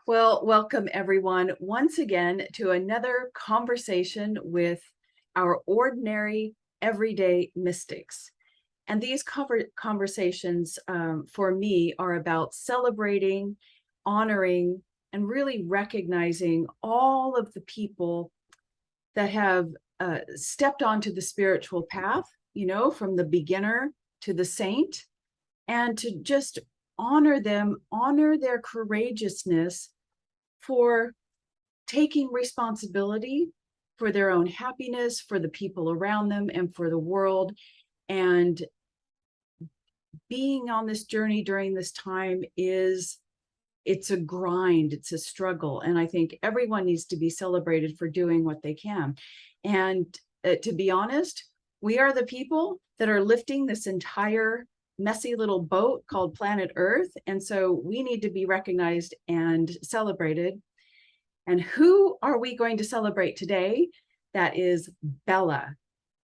Well, welcome everyone once again to another conversation with our ordinary everyday mystics. And these conversations for me are about celebrating, honoring, and really recognizing all of the people that have stepped onto the spiritual path, from the beginner to the saint, and to just honor them, honor their courageousness for taking responsibility for their own happiness, for the people around them, and for the world. And being on this journey during this time it's a grind, it's a struggle. And I think everyone needs to be celebrated for doing what they can. And to be honest, we are the people that are lifting this entire messy little boat called planet Earth. And so we need to be recognized and celebrated. And who are we going to celebrate today? That is Bella.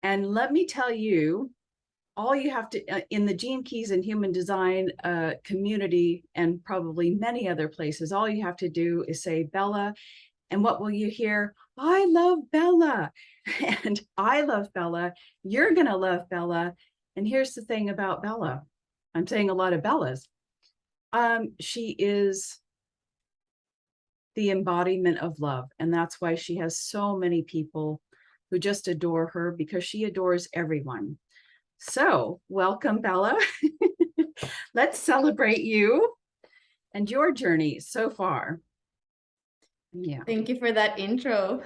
And let me tell you, all you have to, in the Gene Keys and Human Design community, and probably many other places, all you have to do is say Bella. And what will you hear? I love Bella. And I love Bella. You're going to love Bella. And here's the thing about Bella. I'm saying a lot of Bellas. She is the embodiment of love. And that's why she has so many people who just adore her, because she adores everyone. So welcome, Bella. Let's celebrate you and your journey so far. Yeah. Thank you for that intro.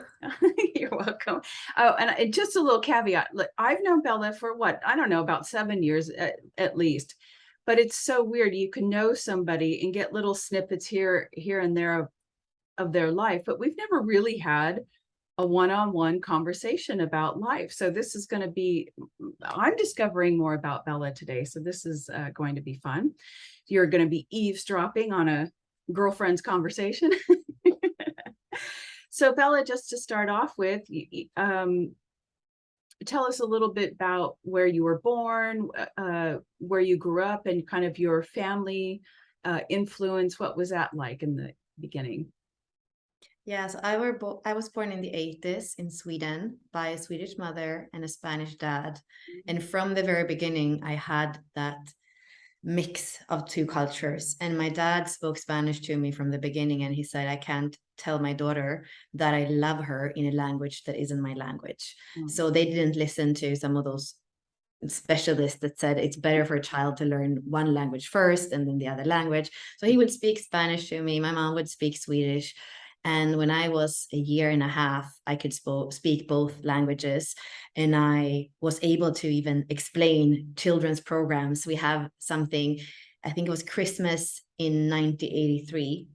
You're welcome. Oh, and just a little caveat. Look, I've known Bella for what? I don't know, about 7 years at least. But it's so weird. You can know somebody and get little snippets here and there of their life, but we've never really had a one-on-one conversation about life. So this is going to be, I'm discovering more about Bella today. So this is going to be fun. You're going to be eavesdropping on a girlfriend's conversation. So Bella, just to start off with, tell us a little bit about where you were born, where you grew up, and kind of your family influence. What was that like in the beginning? Yes, I was born in the 80s in Sweden by a Swedish mother and a Spanish dad. And from the very beginning, I had that mix of two cultures. And my dad spoke Spanish to me from the beginning, and he said, I can't tell my daughter that I love her in a language that isn't my language. Mm. So they didn't listen to some of those specialists that said it's better for a child to learn one language first and then the other language. So he would speak Spanish to me. My mom would speak Swedish. And when I was a year and a half, I could speak both languages. And I was able to even explain children's programs. We have something, I think it was Christmas in 1983,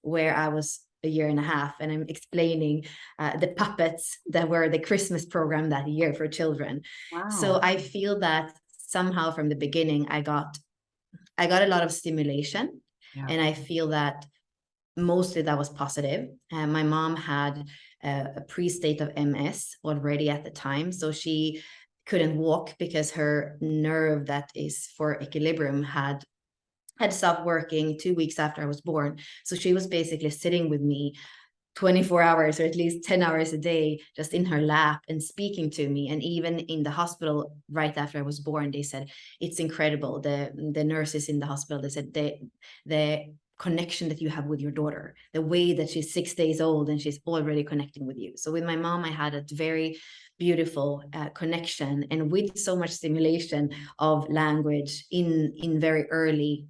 where I was a year and a half, and I'm explaining the puppets that were the Christmas program that year for children. Wow. So I feel that somehow from the beginning, I got a lot of stimulation. Yeah. And I feel that mostly that was positive. My mom had a pre-state of MS already at the time. So she couldn't walk because her nerve that is for equilibrium had stopped working 2 weeks after I was born. So she was basically sitting with me 24 hours or at least 10 hours a day, just in her lap and speaking to me. And even in the hospital right after I was born, they said, it's incredible. The nurses in the hospital, they said the connection that you have with your daughter, the way that she's 6 days old and she's already connecting with you. So with my mom, I had a very beautiful connection, and with so much stimulation of language in very early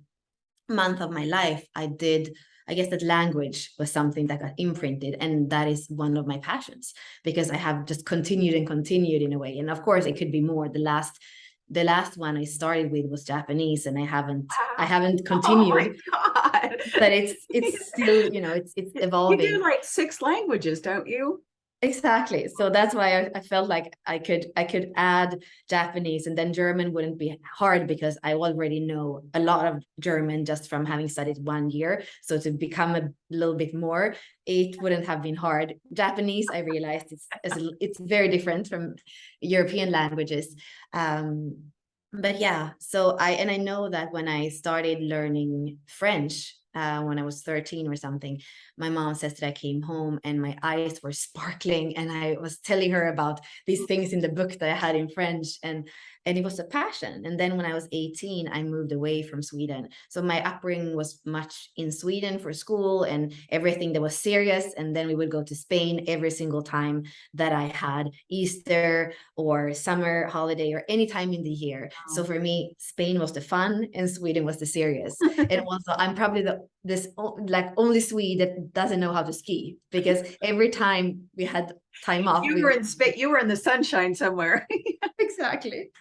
month of my life, I guess that language was something that got imprinted, and that is one of my passions, because I have just continued and continued in a way. And of course it could be more. The last one I started with was Japanese, and I haven't continued. Oh my God. But it's still, it's evolving. You do like 6 languages, don't you? Exactly. So that's why I felt like I could add Japanese, and then German wouldn't be hard because I already know a lot of German just from having studied 1 year. So to become a little bit more, it wouldn't have been hard. Japanese, I realized it's very different from European languages. But yeah, so I know that when I started learning French, when I was 13 or something, my mom says that I came home and my eyes were sparkling, and I was telling her about these things in the book that I had in French, and it was a passion. And then when I was 18, I moved away from Sweden. So my upbringing was much in Sweden for school and everything that was serious. And then we would go to Spain every single time that I had Easter or summer holiday or any time in the year. So for me, Spain was the fun and Sweden was the serious. And also, I'm probably this like only Swede that doesn't know how to ski, because every time we had time off, You were in Spain, you were in the sunshine somewhere. exactly.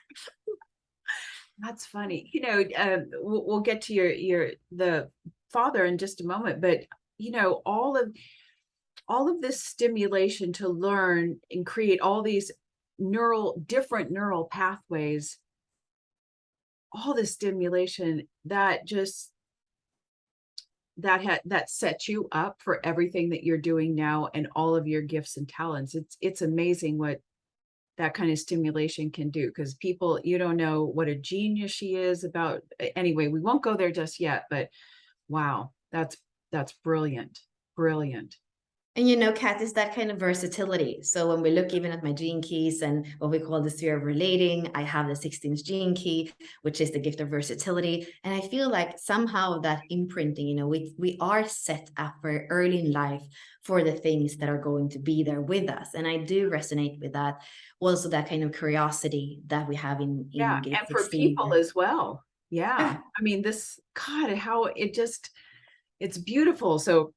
That's funny. We'll get to the father in just a moment, but all of this stimulation to learn and create all these different neural pathways, all this stimulation that sets you up for everything that you're doing now and all of your gifts and talents. It's amazing what that kind of stimulation can do, because people, you don't know what a genius she is about. Anyway, we won't go there just yet, but wow, that's brilliant. And Kat, is that kind of versatility. So when we look even at my gene keys and what we call the sphere of relating, I have the 16th gene key, which is the gift of versatility. And I feel like somehow that imprinting, we are set up very early in life for the things that are going to be there with us. And I do resonate with that. Also, that kind of curiosity that we have in Yeah, gift and for 16. people as well. Yeah. I mean, God, how it's beautiful. So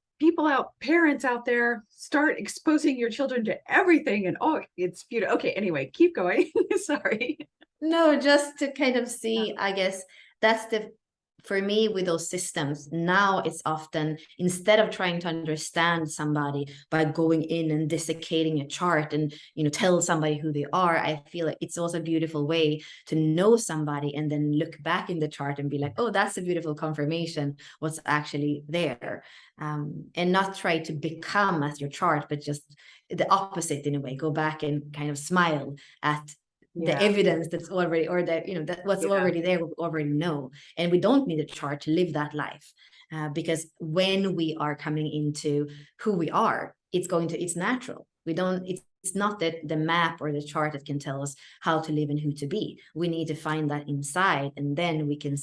parents out there, start exposing your children to everything, and it's beautiful. Okay, anyway, keep going. Sorry. No, just to kind of see, I guess that's for me with those systems, now it's often, instead of trying to understand somebody by going in and desiccating a chart and, tell somebody who they are, I feel like it's also a beautiful way to know somebody and then look back in the chart and be like, oh, that's a beautiful confirmation what's actually there. And not try to become as your chart, but just the opposite in a way, go back and kind of smile at the evidence that's already, or that that what's already there, we already know, and we don't need a chart to live that life, because when we are coming into who we are, it's natural. It's not that the map or the chart that can tell us how to live and who to be. We need to find that inside, and then we can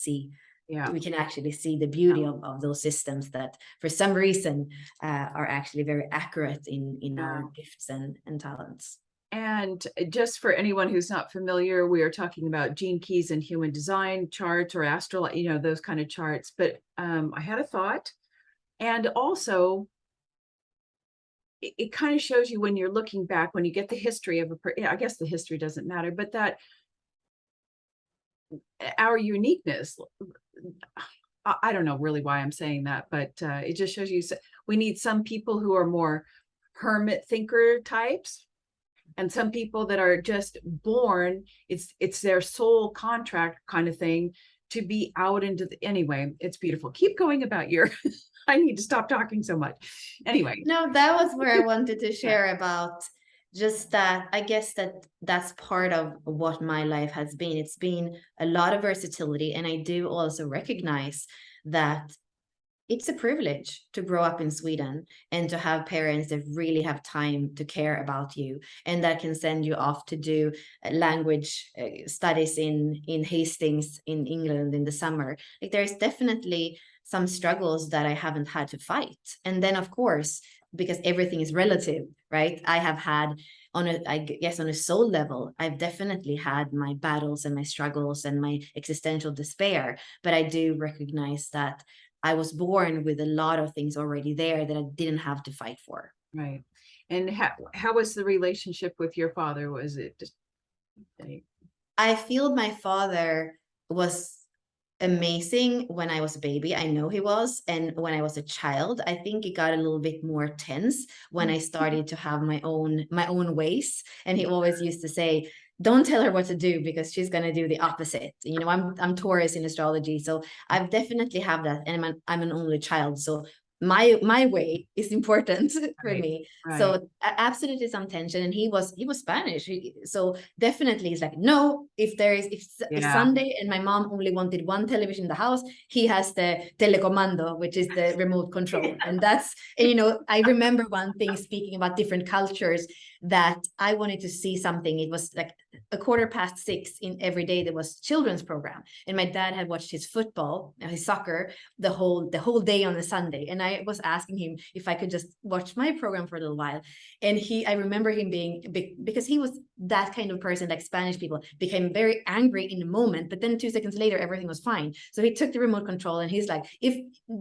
actually see the beauty of those systems that for some reason are actually very accurate in our gifts and talents. And just for anyone who's not familiar, we are talking about gene keys and human design charts or astral, those kind of charts. But I had a thought, and also it kind of shows you when you're looking back, when you get the history of I guess the history doesn't matter, but that our uniqueness, I don't know really why I'm saying that, but it just shows you we need some people who are more hermit thinker types, and some people that are just born, it's their soul contract kind of thing to be out into anyway, it's beautiful. Keep going about I need to stop talking so much. Anyway. No, that was where I wanted to share about just that. I guess that's part of what my life has been. It's been a lot of versatility. And I do also recognize that it's a privilege to grow up in Sweden and to have parents that really have time to care about you and that can send you off to do language studies in Hastings in England in the summer. Like, there's definitely some struggles that I haven't had to fight. And then, of course, because everything is relative, right? I have had on a soul level, I've definitely had my battles and my struggles and my existential despair. But I do recognize that I was born with a lot of things already there that I didn't have to fight for. Right. And how was the relationship with your father? Was it just... I feel my father was amazing when I was a baby. I know he was. And when I was a child, I think it got a little bit more tense when I started to have my own ways. And he always used to say, don't tell her what to do because she's going to do the opposite. I'm Taurus in astrology. So I've definitely have that. And I'm an only child. So my way is important for Right, me. right. So absolutely some tension. And he was Spanish. So definitely it's like, no, if Yeah. Sunday and my mom only wanted one television in the house, he has the telecomando, which is the remote control. And that's, and, you know, I remember one thing, speaking about different cultures, that I wanted to see something. It was like 6:15 in every day. There was children's program, and my dad had watched his football, his soccer, the whole day on a Sunday. And I was asking him if I could just watch my program for a little while. And I remember him being big, because he was that kind of person, like Spanish people, became very angry in the moment, but then 2 seconds later, everything was fine. So he took the remote control and he's like, if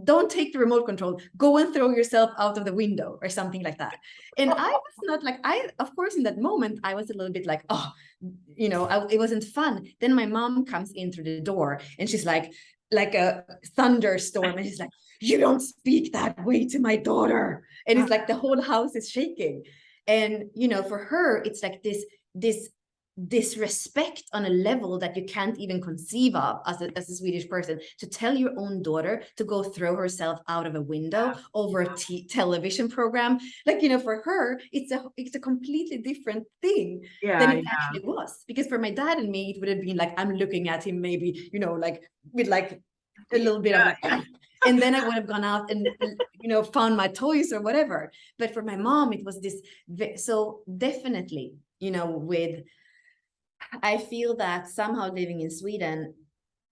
don't take the remote control, go and throw yourself out of the window or something like that. And I was not like, of course, in that moment, I was a little bit like, oh, you know, it wasn't fun. Then my mom comes in through the door and she's like a thunderstorm. And she's like, you don't speak that way to my daughter. And it's like the whole house is shaking. And, you know, for her, it's like this disrespect on a level that you can't even conceive of as a Swedish person, to tell your own daughter to go throw herself out of a window over a television program. Like, you know, for her, it's a completely different thing than it actually was. Because for my dad and me, it would have been like, I'm looking at him maybe, you know, like with like a little bit of like, and then I would have gone out and, you know, found my toys or whatever. But for my mom, it was this. So definitely, you know, I feel that somehow living in Sweden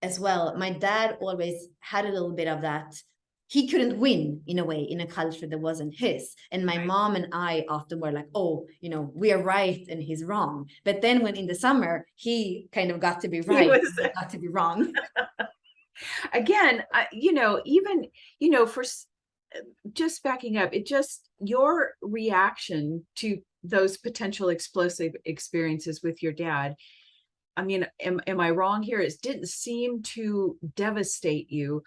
as well, my dad always had a little bit of that. He couldn't win in a way in a culture that wasn't his. And my mom and I often were like, oh, you know, we are right and he's wrong. But then when in the summer, he kind of got to be right, and got to be wrong. Again, you know, even, you know, for just backing up, your reaction to those potential explosive experiences with your dad, I mean, am I wrong here? It didn't seem to devastate you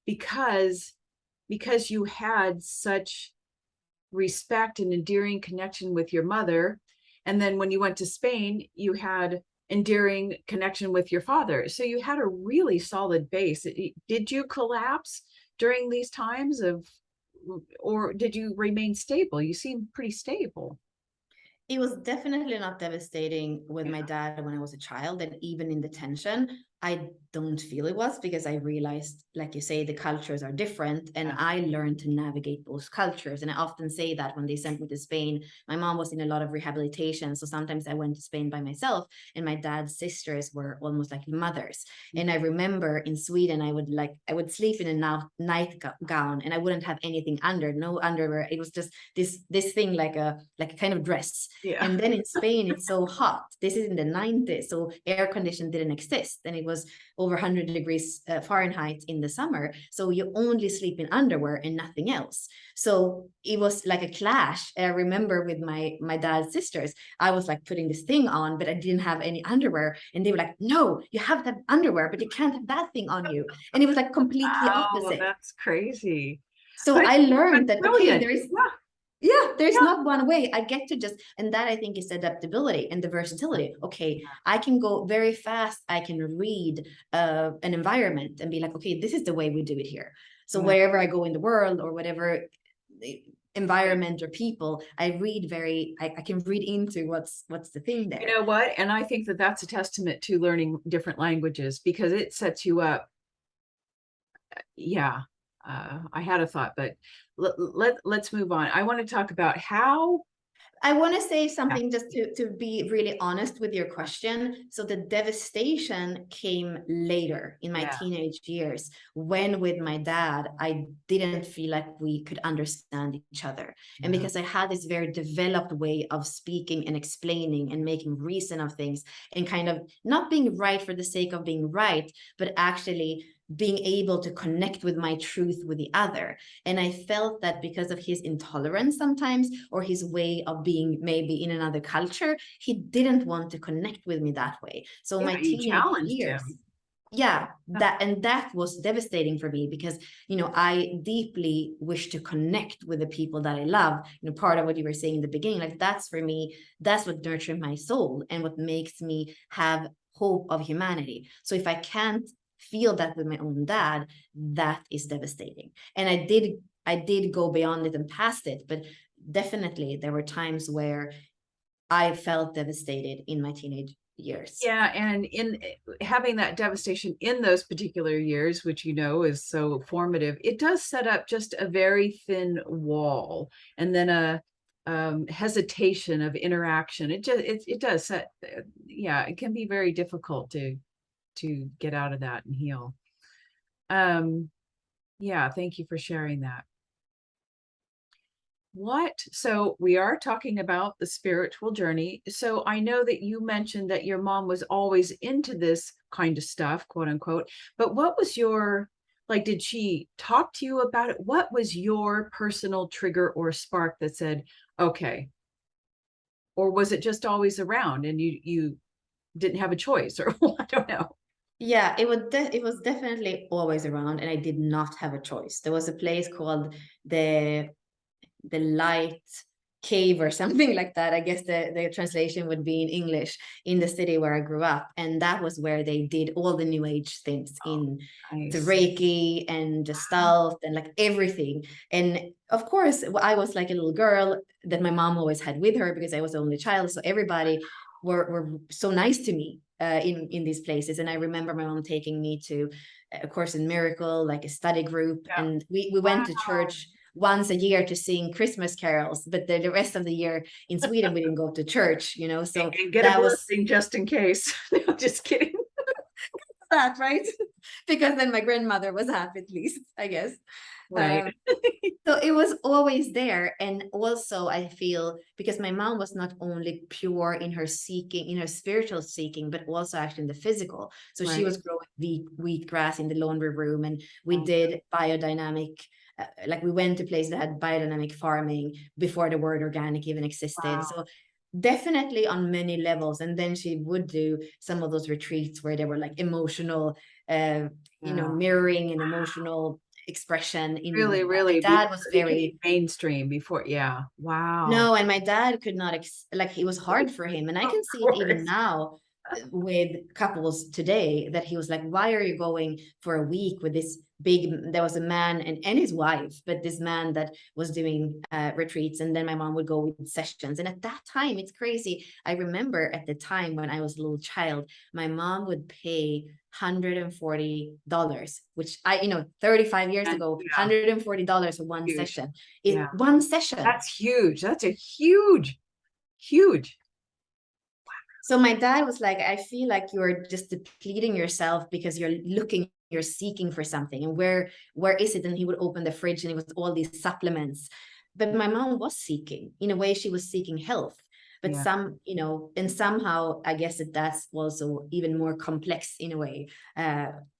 because you had such respect and endearing connection with your mother. And then when you went to Spain, you had endearing connection with your father. So you had a really solid base. Did you collapse during these times or did you remain stable? You seem pretty stable. It was definitely not devastating with my dad when I was a child, and even in the tension, I don't feel it was, because I realized, like you say, the cultures are different, and I learned to navigate those cultures. And I often say that when they sent me to Spain, my mom was in a lot of rehabilitation, so sometimes I went to Spain by myself, and my dad's sisters were almost like mothers. And I remember in Sweden, I would sleep in a nightgown, and I wouldn't have anything under, no underwear. It was just this thing like a kind of dress. Yeah. And then in Spain, it's so hot. This is in the 90s, so air condition didn't exist, and it was over 100 degrees Fahrenheit in the summer. So you only sleep in underwear and nothing else. So it was like a clash. I remember with my dad's sisters, I was like putting this thing on, but I didn't have any underwear, and they were like, "No, you have to have underwear, but you can't have that thing on you." And it was like completely opposite. That's crazy. So I learned that okay, there's not one way. I get to just, and that I think is adaptability and the versatility. Okay, I can go very fast. I can read an environment and be like, okay, this is the way we do it here. So wherever I go in the world or whatever environment or people, I can read into what's the thing there. You know what? And I think that that's a testament to learning different languages, because it sets you up. Yeah. I had a thought, but let's move on. I want to talk about how. I want to say something just to be really honest with your question. So the devastation came later in my teenage years, when with my dad, I didn't feel like we could understand each other. And because I had this very developed way of speaking and explaining and making reason of things, and kind of not being right for the sake of being right, but actually being able to connect with my truth with the other. And I felt that because of his intolerance sometimes, or his way of being maybe in another culture, he didn't want to connect with me that way. So my teenage years, that was devastating for me, because, you know, I deeply wish to connect with the people that I love. You know, part of what you were saying in the beginning, like that's for me, that's what nurtures my soul and what makes me have hope of humanity. So if I can't feel that with my own dad, that is devastating. And I did I did go beyond it and past it, but definitely there were times where I felt devastated in my teenage years. Yeah, and in having that devastation in those particular years, which is so formative, it does set up just a very thin wall, and then a hesitation of interaction. It does set, yeah, it can be very difficult to get out of that and heal. Yeah, thank you for sharing that. So we are talking about the spiritual journey. So I know that you mentioned that your mom was always into this kind of stuff, quote unquote, but what was like, did she talk to you about it? What was your personal trigger or spark that said, okay, or was it just always around and you didn't have a choice, or I don't know. Yeah, it was definitely always around, and I did not have a choice. There was a place called the Light Cave or something like that. I guess the translation would be in English, in the city where I grew up. And that was where they did all the new age things in the Nice. Reiki and Gestalt and like everything. And of course, I was like a little girl that my mom always had with her because I was the only child. So everybody were so nice to me in these places. And I remember my mom taking me to A Course in Miracle, like a study group. Yeah. And we went to church once a year to sing Christmas carols, but the rest of the year in Sweden we didn't go to church, so And get that a was blessing just in case. No, just kidding. that, right? Because then my grandmother was happy, at least, I guess. Right. So it was always there. And also I feel, because my mom was not only pure in her seeking, in her spiritual seeking, but also actually in the physical. So she Right. was growing wheatgrass in the laundry room, and we did biodynamic, like we went to places that had biodynamic farming before the word organic even existed. Wow. So definitely on many levels. And then she would do some of those retreats where they were like emotional, mirroring and emotional expression. Really, My really, dad before was it became very, mainstream, before, yeah. Wow. no, and my dad could not like, it was hard for him, and I Of can see it even course. now with couples today, that he was like, why are you going for a week with this big, there was a man and his wife, but this man that was doing retreats, and then my mom would go with sessions. And at that time, it's crazy, I remember at the time when I was a little child, my mom would pay $140, which 35 years And ago, yeah, $140 for one huge. session. Yeah. One session. That's huge. That's a huge, huge. So my dad was like, I feel like you're just depleting yourself because you're seeking for something. And where is it? And he would open the fridge and it was all these supplements. But my mom was seeking, in a way, she was seeking health. But Yeah. and somehow I guess that's also even more complex in a way,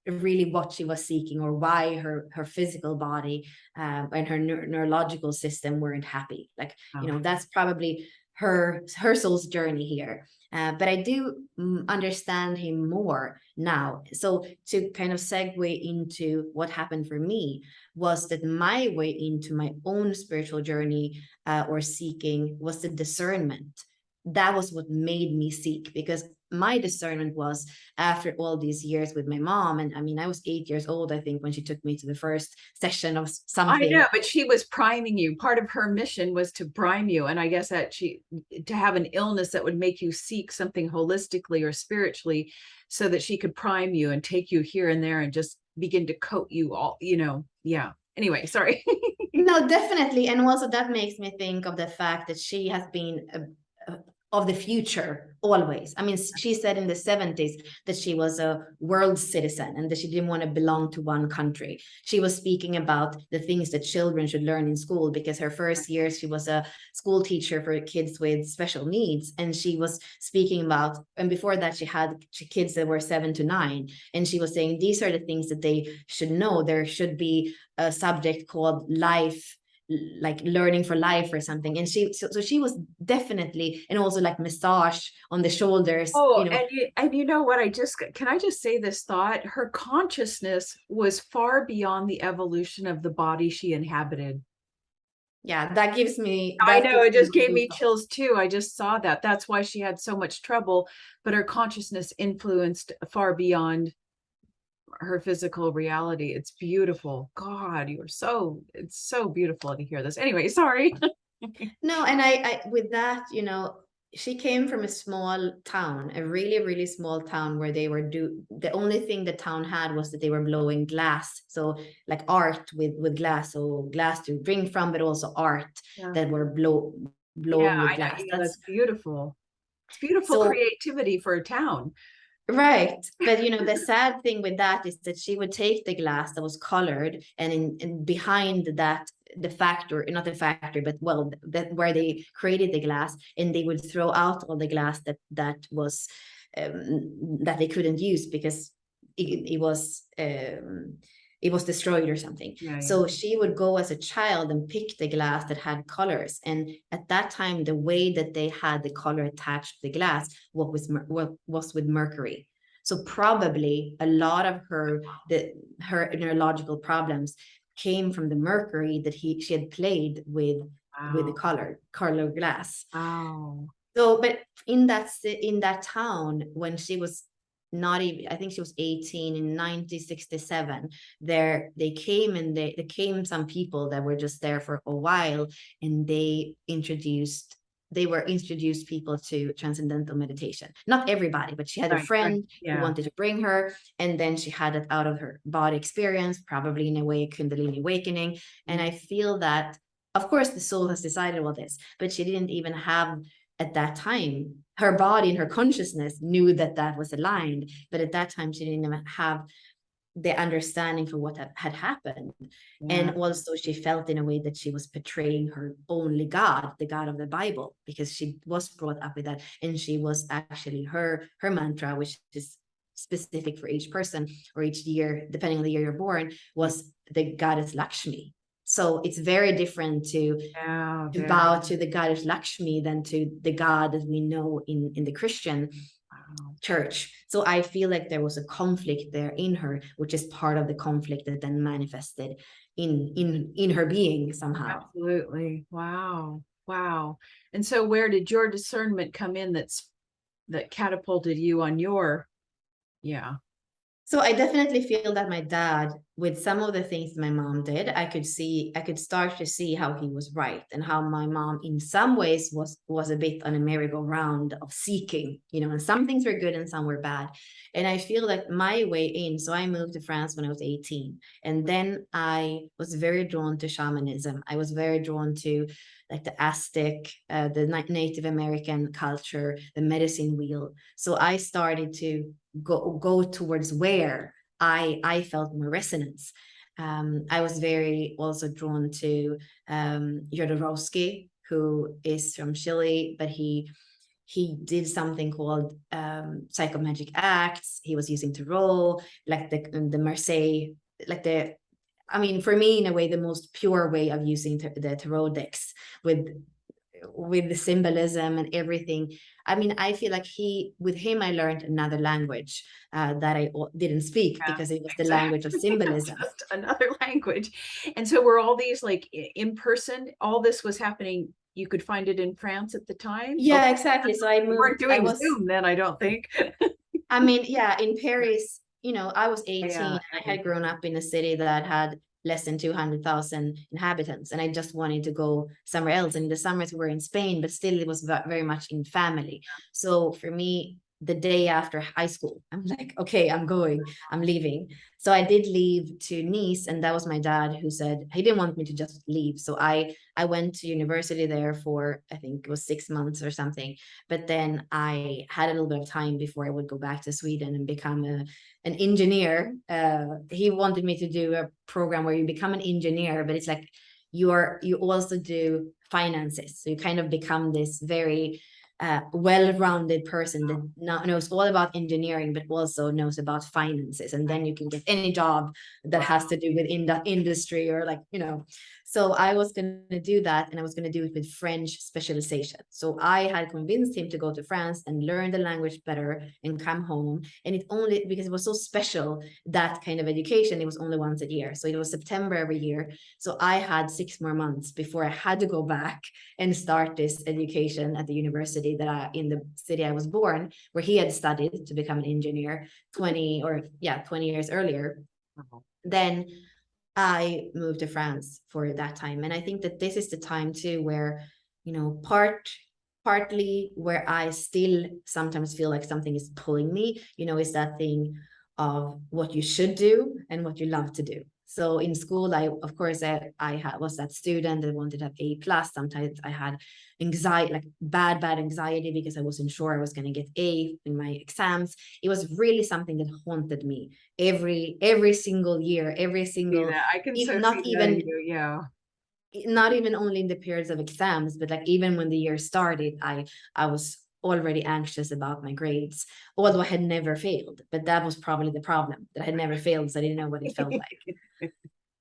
really what she was seeking, or why her physical body and her neurological system weren't happy. Like, Oh. that's probably her soul's journey here. But I do understand him more now. So to kind of segue into what happened for me, was that my way into my own spiritual journey or seeking was the discernment. That was what made me seek, because my discernment was, after all these years with my mom, and I mean, I was 8 years old, I think, when she took me to the first session of I something. know, but she was priming you. Part of her mission was to prime you. And I guess that to have an illness that would make you seek something holistically or spiritually, so that she could prime you and take you here and there and just begin to coat you all, yeah. Anyway, sorry. No, definitely. And also that makes me think of the fact that she has been of the future always. I mean, she said in the 70s that she was a world citizen and that she didn't want to belong to one country. She was speaking about the things that children should learn in school, because her first years she was a school teacher for kids with special needs, and she was speaking about, and before that she had kids that were 7 to 9, and she was saying these are the things that they should know. There should be a subject called life, like learning for life or something. And so she was definitely, and also like massage on the shoulders. Oh, and you know what? Can I just say this thought? Her consciousness was far beyond the evolution of the body she inhabited. Yeah, that gives me, I know, it just more gave me goosebumps. chills too. I just saw that. That's why she had so much trouble, but her consciousness influenced far beyond her physical reality. It's beautiful. God, it's so beautiful to hear this. Anyway, sorry. No, and I with that, she came from a small town, a really, really small town where they were the only thing the town had was that they were blowing glass. So like art with glass, so glass to drink from, but also art Yeah. that were Yeah, blown with I know. glass. Yeah, that's beautiful. It's beautiful So creativity for a town. right. But the sad thing with that is that she would take the glass that was colored and in behind that, the factory, not the factory, but well, that where they created the glass, and they would throw out all the glass that they couldn't use because it was destroyed or something. Yeah, So she would go as a child and pick the glass that had colors. And at that time, the way that they had the color attached to the glass what was with mercury. So probably a lot of her neurological problems came from the mercury that she had played with the wow. color glass. Wow. So, but in that town, when she was not even, I think she was 18 in 1967, they came and they came some people that were just there for a while, and they were introduced people to transcendental meditation. Not everybody, but she had a Right, right. friend who Yeah. wanted to bring her, and then she had it out of her body experience, probably in a way Kundalini awakening. And I feel that, of course, the soul has decided all this, but she didn't even have at that time, her body and her consciousness knew that was aligned, but at that time she didn't even have the understanding for what had happened. Yeah. And also she felt in a way that she was betraying her only God, the God of the Bible, because she was brought up with that, and she was actually her mantra, which is specific for each person or each year, depending on the year you're born, was the goddess Lakshmi. So it's very different to bow to the goddess Lakshmi than to the God that we know in the Christian church. So I feel like there was a conflict there in her, which is part of the conflict that then manifested in her being somehow. Absolutely. Wow. Wow. And so where did your discernment come in that catapulted you on your, yeah. So I definitely feel that my dad, with some of the things my mom did, I could start to see how he was right, and how my mom in some ways was a bit on a merry-go-round of seeking, and some things were good and some were bad. And I feel like my way in, so I moved to France when I was 18, and then I was very drawn to shamanism. I was very drawn to like the Aztec, the Native American culture, the medicine wheel. So I started to go towards where I felt more resonance. I was very also drawn to Jodorowsky, who is from Chile, but he did something called psychomagic acts. He was using tarot, like the Marseille, like for me, in a way, the most pure way of using the tarot decks with the symbolism and everything. I feel like with him, I learned another language that I didn't speak, because it was the language of symbolism. Just another language. And so were all these like in person? All this was happening. You could find it in France at the time? Yeah, exactly. So I moved. You weren't doing Zoom then, I don't think. Yeah, in Paris, I was 18 and I had grown up in a city that had less than 200,000 inhabitants, and I just wanted to go somewhere else. And in the summers we were in Spain, but still it was very much in family. So for me, the day after high school, I'm like, okay, I'm leaving. So I did leave to Nice, and that was my dad who said he didn't want me to just leave. So I went to university there for, I think it was 6 months or something. But then I had a little bit of time before I would go back to Sweden and become an engineer. He wanted me to do a program where you become an engineer, but it's like you also do finances. So you kind of become this very well-rounded person that knows all about engineering, but also knows about finances. And then you can get any job that has to do with industry, or So I was going to do that, and I was going to do it with French specialization. So I had convinced him to go to France and learn the language better and come home. And it only, because it was so special, that kind of education, it was only once a year. So it was September every year. So I had 6 more months before I had to go back and start this education at the university. university in the city I was born, where he had studied to become an engineer 20 years earlier. Then I moved to France for that time. And I think that this is the time too where, partly where I still sometimes feel like something is pulling me, is that thing of what you should do and what you love to do. So in school, of course, was that student that wanted to have A plus. Sometimes I had anxiety, like bad anxiety, because I wasn't sure I was going to get A in my exams. It was really something that haunted me every single year, I can even so not see that even in you, yeah. not even only in the periods of exams, but like even when the year started, I was already anxious about my grades, although I had never failed. But that was probably the problem, that I had never failed, so I didn't know what it felt like.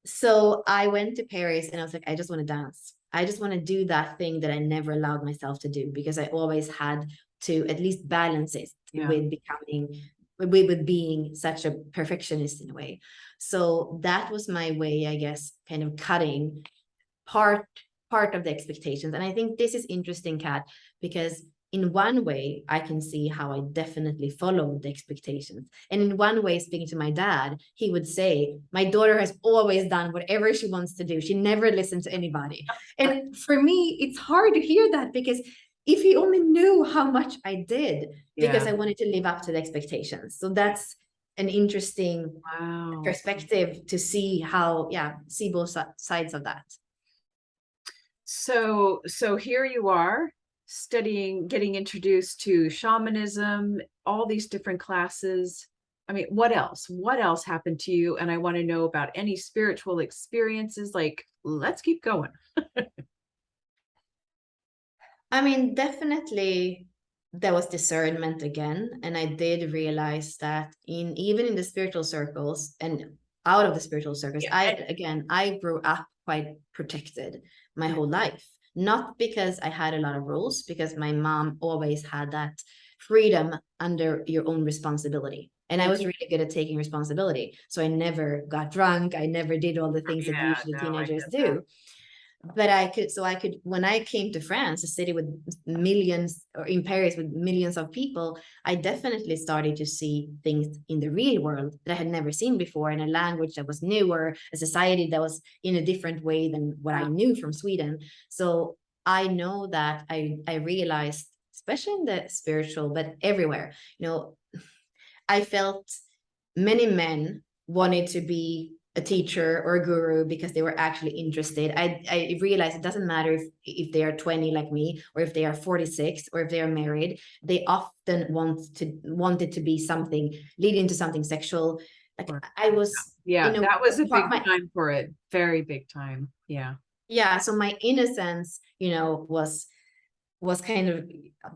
So I went to Paris and I was like, I just want to dance. I just want to do that thing that I never allowed myself to do, because I always had to at least balance it with being such a perfectionist in a way. So that was my way, I guess, kind of cutting part of the expectations. And I think this is interesting, Kat, because in one way I can see how I definitely follow the expectations, and in one way, speaking to my dad, he would say, my daughter has always done whatever she wants to do, she never listened to anybody. And for me, it's hard to hear that, because if he only knew how much I did, because I wanted to live up to the expectations. So that's an interesting perspective to see see both sides of that. So here you are studying, getting introduced to shamanism, all these different classes. I mean, what else happened to you? And I want to know about any spiritual experiences. Like, let's keep going. I mean, definitely there was discernment again. And I did realize that even in the spiritual circles and out of the spiritual circles, I grew up quite protected my whole life. Not because I had a lot of rules, because my mom always had that freedom under your own responsibility. And I was really good at taking responsibility. So I never got drunk. I never did all the things that usually teenagers do. But I could, when I came to France, a city with millions, or in Paris with millions of people, I definitely started to see things in the real world that I had never seen before, in a language that was newer, a society that was in a different way than what I knew from Sweden. So I know that I realized, especially in the spiritual, but everywhere, I felt many men wanted to be a teacher or a guru because they were actually interested. I realized it doesn't matter if they are 20 like me, or if they are 46, or if they are married. They often wanted to be something, leading to something sexual. Like I was, that was a big time for it. Very big time. Yeah. So my innocence, was kind of,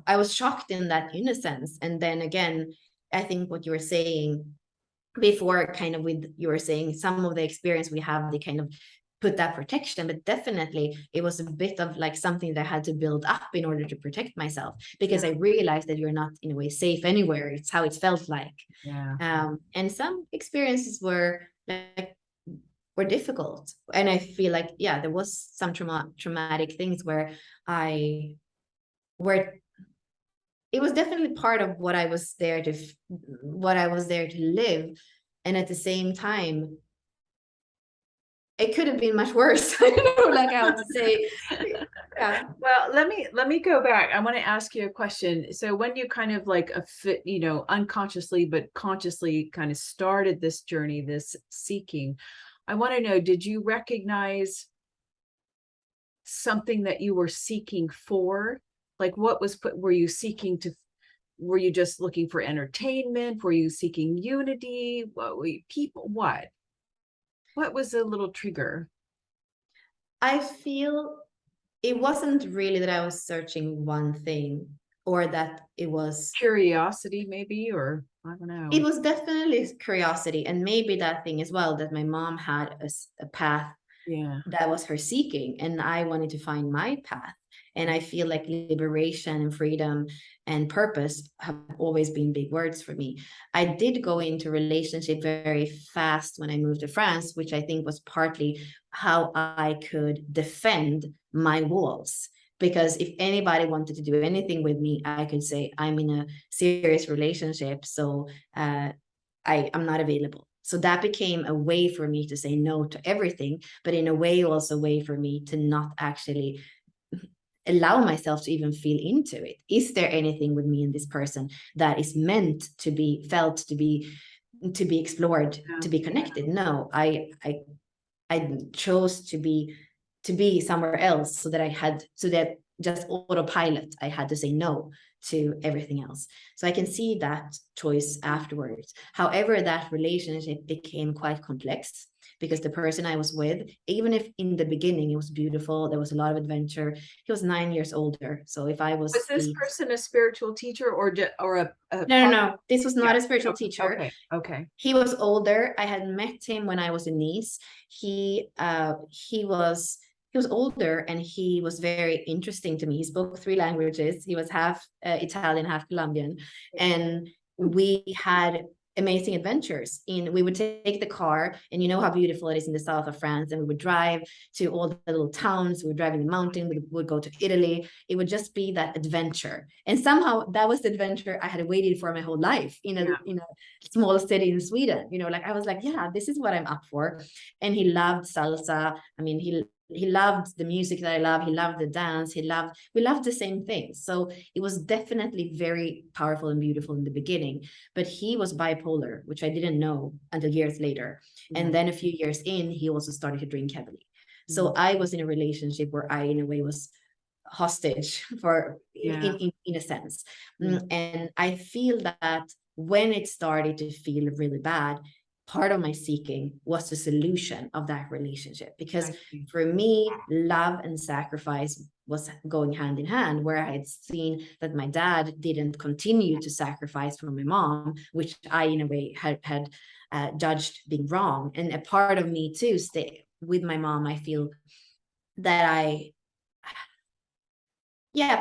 I was shocked in that innocence. And then again, I think what you were saying before, kind of with you were saying some of the experience we have, they kind of put that protection, but definitely it was a bit of like something that I had to build up in order to protect myself, because I realized that you're not in a way safe anywhere. It's how it felt like. And some experiences were difficult, and I feel like there was some traumatic things where it was definitely part of what I was there to live. And at the same time, it could have been much worse. I don't know, like how to say. Well, let me go back. I want to ask you a question. So when you kind of like unconsciously but consciously kind of started this journey, this seeking, I want to know, did you recognize something that you were seeking for? Like, what was were you seeking to, were you just looking for entertainment? Were you seeking unity? What was a little trigger? I feel it wasn't really that I was searching one thing, or that it was curiosity, maybe, or I don't know. It was definitely curiosity, and maybe that thing as well, that my mom had a path that was her seeking, and I wanted to find my path. And I feel like liberation and freedom and purpose have always been big words for me. I did go into relationship very fast when I moved to France, which I think was partly how I could defend my walls. because if anybody wanted to do anything with me, I could say I'm in a serious relationship, so I'm not available. So that became a way for me to say no to everything, but in a way also a way for me to not actually allow myself to even feel into it. Is there anything with me and this person that is meant to be felt, to be explored, to be connected? No, I chose to be somewhere else, so that just autopilot, I had to say no to everything else. So I can see that choice afterwards. However, that relationship became quite complex, because the person I was with, even if in the beginning it was beautiful, there was a lot of adventure, he was 9 years older. So if I was this person a spiritual teacher or a no, this was not Yeah. a spiritual teacher. Okay. Okay. He was older. I had met him when I was in Nice. He was older, and he was very interesting to me. He spoke 3 languages. He was half Italian, half Colombian, and we had amazing adventures. We would take the car, and you know how beautiful it is in the south of France, and we would drive to all the little towns. We would drive in the mountain. We would go to Italy. It would just be that adventure, and somehow that was the adventure I had waited for my whole life in a small city in Sweden. Like I was like, yeah, this is what I'm up for. And he loved salsa. I mean, he loved the music that I love. He loved the dance. We loved the same things. So it was definitely very powerful and beautiful in the beginning. But he was bipolar, which I didn't know until years later. And then a few years in, he also started to drink heavily. So I was in a relationship where I, in a way, was hostage for in a sense. And I feel that when it started to feel really bad, part of my seeking was the solution of that relationship, because for me, love and sacrifice was going hand in hand, where I had seen that my dad didn't continue to sacrifice for my mom, which I, in a way, had judged being wrong. And a part of me too stay with my mom. I feel that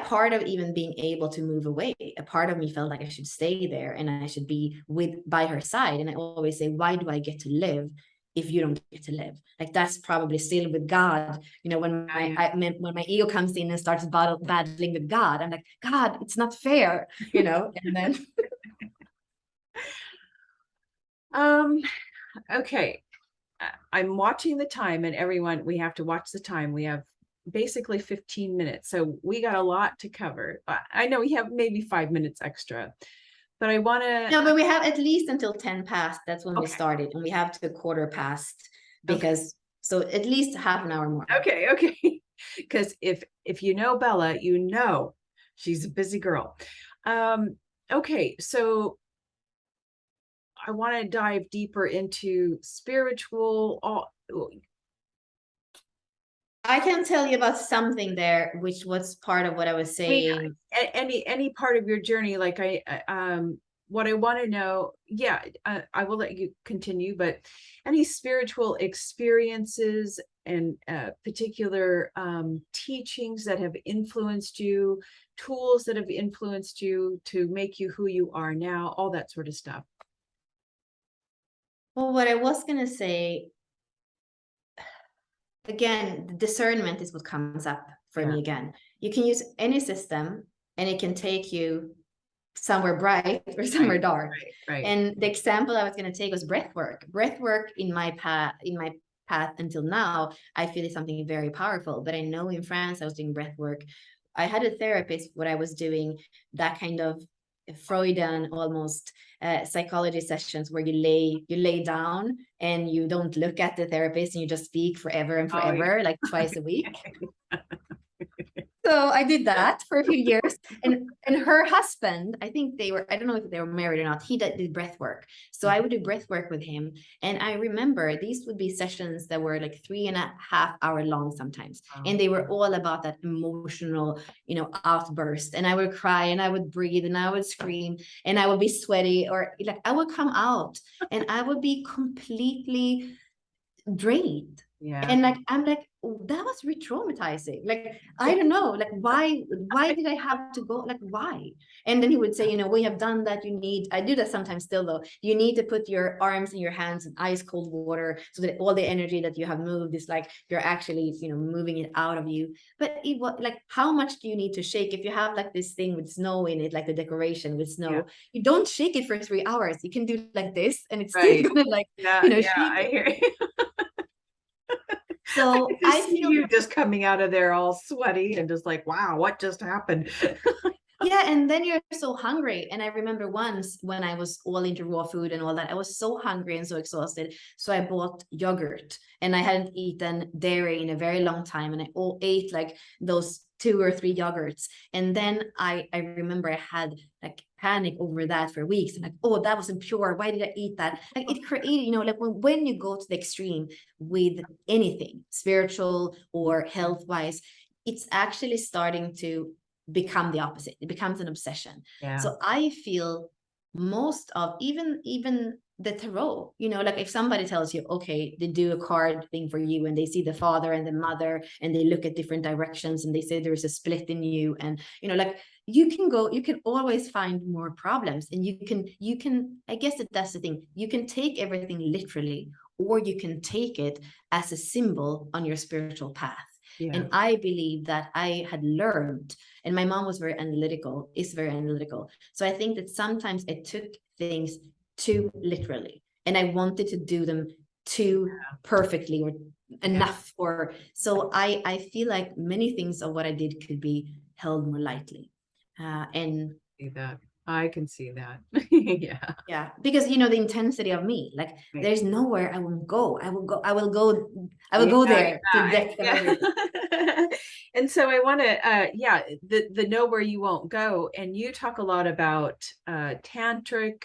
part of even being able to move away, a part of me felt like I should stay there and I should be by her side. And I always say, why do I get to live if you don't get to live? Like, that's probably still with God. When my ego comes in and starts battling with God, I'm like, God, it's not fair, and then. Okay. I'm watching the time, and everyone, we have to watch the time. We have basically 15 minutes. So we got a lot to cover. I know we have maybe 5 minutes extra, but I want to. No, but we have at least until 10 past. That's when we started, and we have to 1/4 past, because so at least half an hour more. Okay. Because if you know Bella, she's a busy girl. Okay, so I want to dive deeper into spiritual. I can tell you about something there, which was part of what I was saying. Any part of your journey, like what I want to know, I will let you continue, but any spiritual experiences and particular teachings that have influenced you, tools that have influenced you to make you who you are now, all that sort of stuff. Well, what I was going to say, again, discernment is what comes up for me again. You can use any system and it can take you somewhere bright or somewhere dark. Right. And the example I was going to take was breath work. Breath work in my path until now, I feel is something very powerful. But I know in France, I was doing breath work. I had a therapist when I was doing that kind of Freudian almost psychology sessions where you lay down and you don't look at the therapist and you just speak forever and forever, like twice a week. So I did that for a few years, and her husband, I think I don't know if they were married or not, he did breath work. So I would do breath work with him. And I remember these would be sessions that were like 3.5 hours long sometimes. And they were all about that emotional, outburst. And I would cry and I would breathe and I would scream and I would be sweaty, or like I would come out and I would be completely drained. Yeah. And like, I'm like, "Oh, that was re-traumatizing. Like, I don't know, like, why did I have to go? Like, why?" And then he would say, we have done that. I do that sometimes still though. You need to put your arms and your hands in ice cold water so that all the energy that you have moved is like, you're actually, moving it out of you. But it was like, how much do you need to shake? If you have like this thing with snow in it, like the decoration with snow, you don't shake it for 3 hours. You can do like this and it's still Right. gonna like, Yeah, yeah, shake I it. hear you. I So could just I see feel, you just coming out of there all sweaty and just like, wow, what just happened? yeah, and then you're so hungry. And I remember once when I was all into raw food and all that, I was so hungry and so exhausted. So I bought yogurt, and I hadn't eaten dairy in a very long time. And I all ate like those 2 or 3 yogurts. And then I remember I had like panic over that for weeks. And like, oh, that wasn't pure. Why did I eat that? Like it created, like when you go to the extreme with anything spiritual or health wise, it's actually starting to become the opposite. It becomes an obsession. Yeah. So I feel most of even the tarot, like if somebody tells you, okay, they do a card thing for you and they see the father and the mother and they look at different directions and they say there's a split in you, and like you can always find more problems, and you can I guess that's the thing, you can take everything literally, or you can take it as a symbol on your spiritual path. Yeah. And I believe that I had learned, and my mom was very analytical, is very analytical. So I think that sometimes I took things too literally and I wanted to do them too perfectly or enough. Or so I feel like many things of what I did could be held more lightly. And See that. I can see that. Yeah. yeah, because the intensity of me, like Right. there's nowhere I won't go. I will Yeah, go there to yeah, depth of everything. yeah. And so I want to, yeah, the know where you won't go. And you talk a lot about tantric,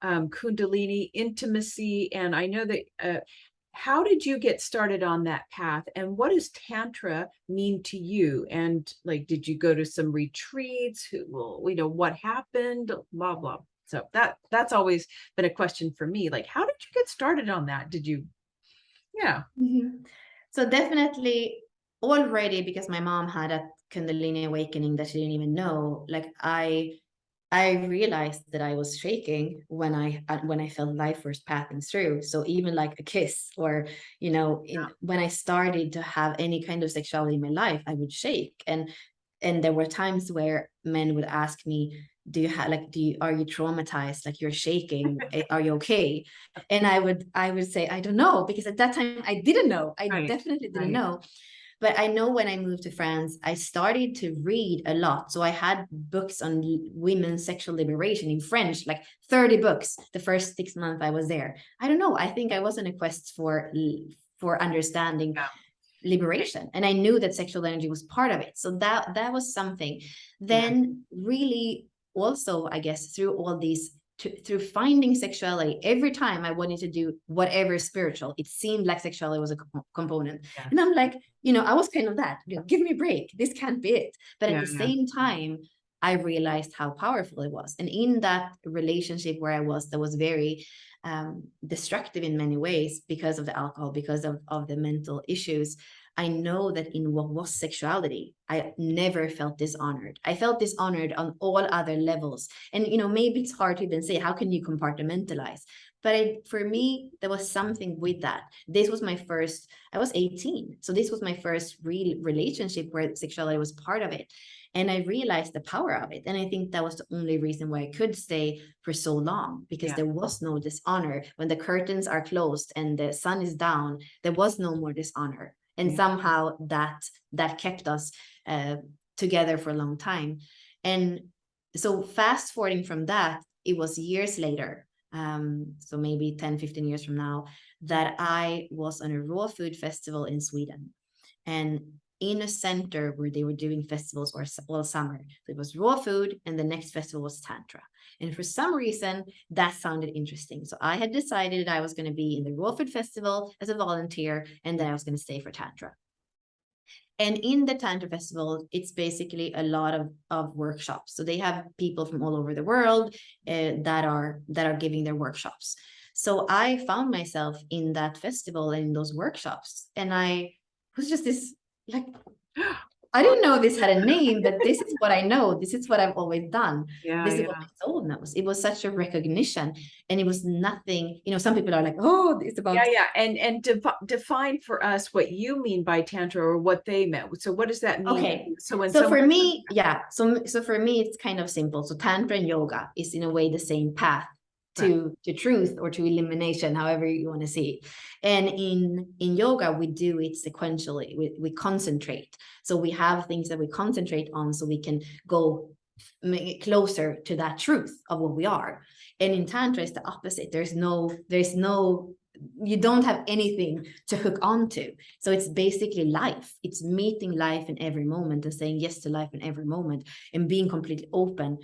Kundalini, intimacy. And I know that, how did you get started on that path? And what does Tantra mean to you? And like, did you go to some retreats? What happened? Blah, blah. So that's always been a question for me. Like, how did you get started on that? Did you? Yeah. Mhm. So definitely already, because my mom had a Kundalini awakening that she didn't even know, like I realized that I was shaking when I felt life force passing through. So even like a kiss, or when I started to have any kind of sexuality in my life, I would shake. And there were times where men would ask me, do you have like are you traumatized, like you're shaking, are you okay? And I would say, I don't know, because at that time I didn't know. I Right. definitely didn't Right. know. But I know when I moved to France, I started to read a lot. So I had books on women's sexual liberation in French, like 30 books the first 6 months I was there. I don't know. I think I was on a quest for understanding Yeah. liberation, and I knew that sexual energy was part of it. So that was something. Then really also, I guess, through all these through finding sexuality, every time I wanted to do whatever spiritual, it seemed like sexuality was a component. Yeah. And I'm like, I was kind of that, give me a break, this can't be it. But at Yeah. the Yeah. same time, I realized how powerful it was. And in that relationship where I was, that was very destructive in many ways, because of the alcohol, because of the mental issues. I know that in what was sexuality, I never felt dishonored. I felt dishonored on all other levels. And, maybe it's hard to even say, how can you compartmentalize? But for me, there was something with that. This was I was 18. So this was my first real relationship where sexuality was part of it. And I realized the power of it. And I think that was the only reason why I could stay for so long, because there was no dishonor. When the curtains are closed and the sun is down, there was no more dishonor. And somehow that kept us together for a long time. And so fast forwarding from that, it was years later, so maybe 10-15 years from now, that I was on a raw food festival in Sweden, and in a center where they were doing festivals all summer. So it was raw food, and the next festival was Tantra. And for some reason, that sounded interesting. So I had decided I was going to be in the raw food festival as a volunteer, and then I was going to stay for Tantra. And in the Tantra Festival, it's basically a lot of workshops. So they have people from all over the world that are giving their workshops. So I found myself in that festival and in those workshops, and I was just this like, I didn't know this had a name, but this is what I know. This is what I've always done. Yeah, This is what my soul knows. It was such a recognition, and it was nothing. Some people are like, "Oh, it's about." yeah. And define for us what you mean by tantra, or what they meant. So what does that mean? Okay. So when So for me, yeah. So for me, it's kind of simple. So tantra and yoga is in a way the same path to truth or to illumination, however you want to see it. And in yoga, we do it sequentially. We concentrate. So we have things that we concentrate on, so we can go closer to that truth of what we are. And in tantra, it's the opposite. There's no, you don't have anything to hook onto. So it's basically life. It's meeting life in every moment and saying yes to life in every moment, and being completely open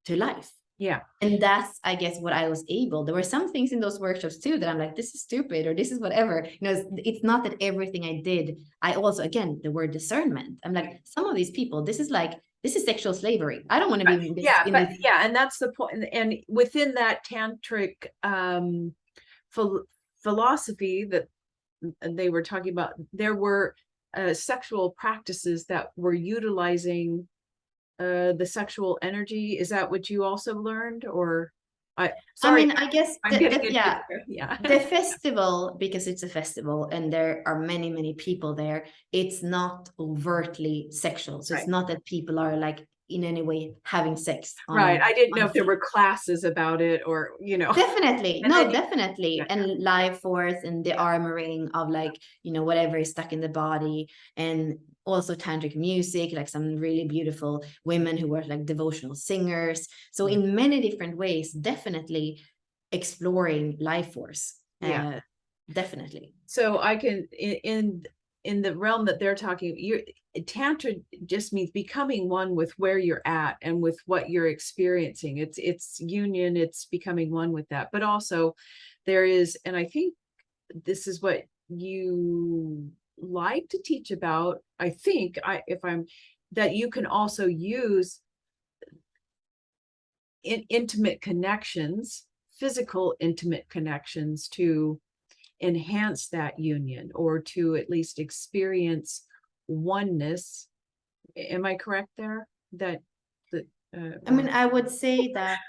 to life. Yeah. And that's, I guess, what I was able. There were some things in those workshops too that I'm like, this is stupid, or this is whatever. It's not that everything I did. I also, again, the word discernment. I'm like, some of these people, this is sexual slavery. I don't want to be in this. And that's the point. And within that tantric philosophy that they were talking about, there were sexual practices that were utilizing the sexual energy. Is that what you also learned? Or I guess the festival, because it's a festival and there are many, many people there, it's not overtly sexual. So it's not that people are like in any way having sex. I didn't know if there were classes about it, or definitely. And life force and the armoring of like, whatever is stuck in the body, and also tantric music, like some really beautiful women who were like devotional singers. So in many different ways, definitely exploring life force. Definitely. So I can, in the realm that they're talking, tantra just means becoming one with where you're at and with what you're experiencing. It's union, it's becoming one with that. But also there is, and I think this is what you like to teach about, I think, that you can also use intimate connections, physical intimate connections, to enhance that union, or to at least experience oneness. Am I correct there? I would say that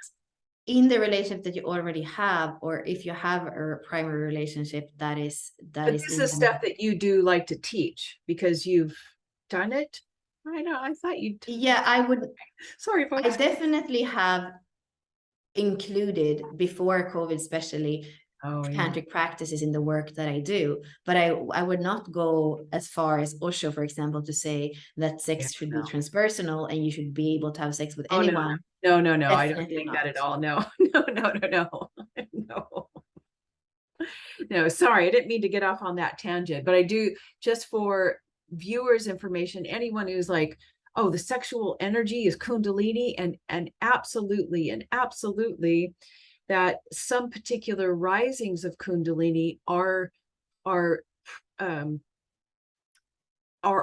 in the relationship that you already have, or if you have a primary relationship, this is stuff that you do like to teach because you've done it. I know, I thought you'd. Yeah, I would. Sorry, folks. I definitely have included, before COVID especially, tantric practices in the work that I do, but I would not go as far as Osho, for example, to say that sex should be transpersonal and you should be able to have sex with anyone. No, I don't think that at all. No. No, sorry, I didn't mean to get off on that tangent, but I do, just for viewers' information, anyone who's like, oh, the sexual energy is Kundalini, and absolutely that some particular risings of Kundalini are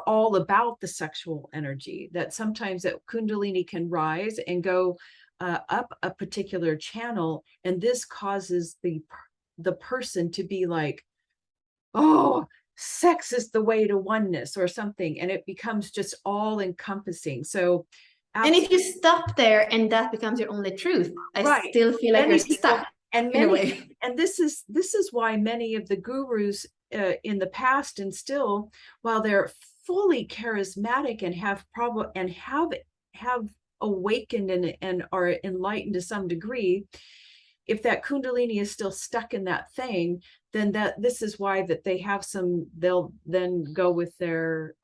all about the sexual energy. That sometimes that Kundalini can rise and go up a particular channel, and this causes the person to be like, oh, sex is the way to oneness or something, and it becomes just all encompassing. So and if you stop there and that becomes your only truth, I still feel like you're stuck. And this is why many of the gurus in the past, and still, while they're fully charismatic and have awakened and are enlightened to some degree, if that Kundalini is still stuck in that thing, then this is why that they'll then go with their